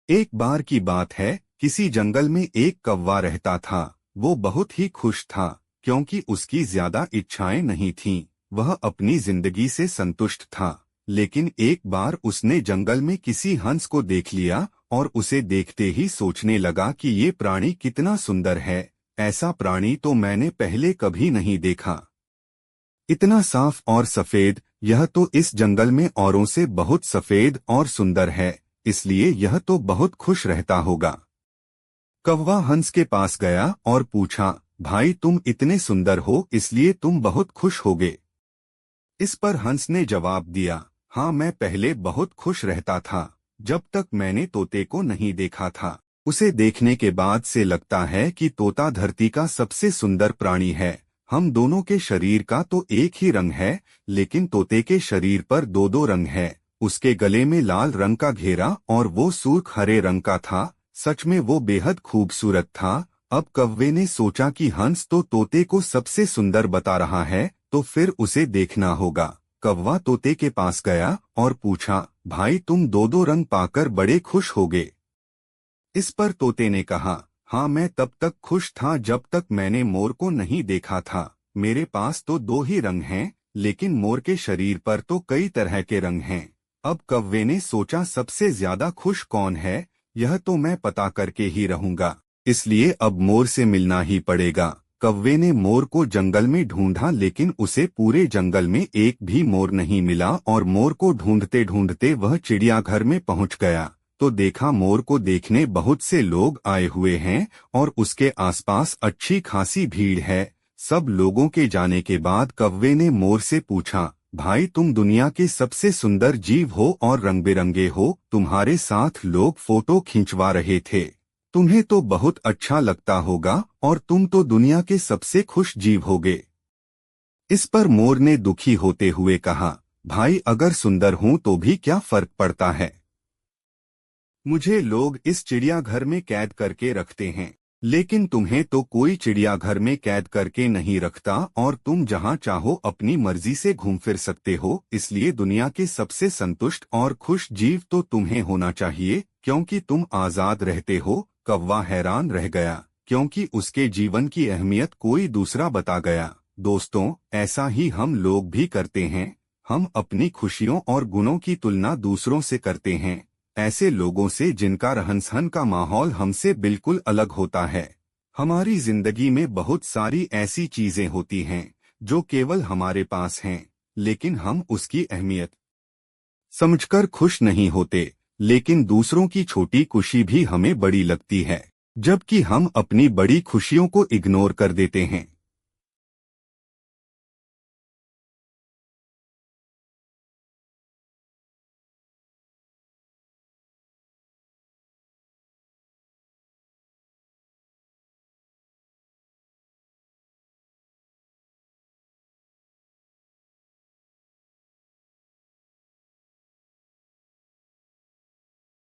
एक बार की बात है, किसी जंगल में एक कौवा रहता था। वो बहुत ही खुश था, क्योंकि उसकी ज्यादा इच्छाएं नहीं थीं। वह अपनी जिंदगी से संतुष्ट था। लेकिन एक बार उसने जंगल में किसी हंस को देख लिया और उसे देखते ही सोचने लगा कि ये प्राणी कितना सुंदर है। ऐसा प्राणी तो मैंने पहले कभी नहीं देखा। इतना साफ और सफेद, यह तो इस जंगल में औरों से बहुत सफेद और सुंदर है, इसलिए यह तो बहुत खुश रहता होगा। कौवा हंस के पास गया और पूछा, भाई तुम इतने सुंदर हो इसलिए तुम बहुत खुश होगे। इस पर हंस ने जवाब दिया, हाँ मैं पहले बहुत खुश रहता था, जब तक मैंने तोते को नहीं देखा था। उसे देखने के बाद से लगता है कि तोता धरती का सबसे सुंदर प्राणी है। हम दोनों के शरीर का तो एक ही रंग है, लेकिन तोते के शरीर पर दो दो रंग है। उसके गले में लाल रंग का घेरा और वो सुर्ख हरे रंग का था। सच में वो बेहद खूबसूरत था। अब कौवे ने सोचा कि हंस तो तोते को सबसे सुंदर बता रहा है, तो फिर उसे देखना होगा। कौवा तोते के पास गया और पूछा, भाई तुम दो दो रंग पाकर बड़े खुश होगे। इस पर तोते ने कहा, हाँ मैं तब तक खुश था जब तक मैंने मोर को नहीं देखा था। मेरे पास तो दो ही रंग हैं, लेकिन मोर के शरीर पर तो कई तरह के रंग हैं। अब कौवे ने सोचा, सबसे ज्यादा खुश कौन है, यह तो मैं पता करके ही रहूंगा। इसलिए अब मोर से मिलना ही पड़ेगा। कौवे ने मोर को जंगल में ढूंढा, लेकिन उसे पूरे जंगल में एक भी मोर नहीं मिला और मोर को ढूंढते ढूंढते वह चिड़ियाघर में पहुंच गया। तो देखा, मोर को देखने बहुत से लोग आए हुए हैं और उसके आसपास अच्छी खासी भीड़ है। सब लोगों के जाने के बाद कौवे ने मोर से पूछा, भाई तुम दुनिया के सबसे सुंदर जीव हो और रंग बिरंगे हो, तुम्हारे साथ लोग फोटो खिंचवा रहे थे। तुम्हें तो बहुत अच्छा लगता होगा और तुम तो दुनिया के सबसे खुश जीव होगे। इस पर मोर ने दुखी होते हुए कहा, भाई अगर सुंदर हूं तो भी क्या फर्क पड़ता है। मुझे लोग इस चिड़ियाघर में कैद करके रखते हैं, लेकिन तुम्हें तो कोई चिड़ियाघर में कैद करके नहीं रखता और तुम जहां चाहो अपनी मर्जी से घूम फिर सकते हो। इसलिए दुनिया के सबसे संतुष्ट और खुश जीव तो तुम्हें होना चाहिए, क्योंकि तुम आजाद रहते हो। कौवा हैरान रह गया, क्योंकि उसके जीवन की अहमियत कोई दूसरा बता गया। दोस्तों, ऐसा ही हम लोग भी करते हैं। हम अपनी खुशियों और गुणों की तुलना दूसरों से करते हैं, ऐसे लोगों से जिनका रहन सहन का माहौल हमसे बिल्कुल अलग होता है। हमारी जिंदगी में बहुत सारी ऐसी चीजें होती हैं जो केवल हमारे पास हैं, लेकिन हम उसकी अहमियत समझकर खुश नहीं होते। लेकिन दूसरों की छोटी खुशी भी हमें बड़ी लगती है, जबकि हम अपनी बड़ी खुशियों को इग्नोर कर देते हैं।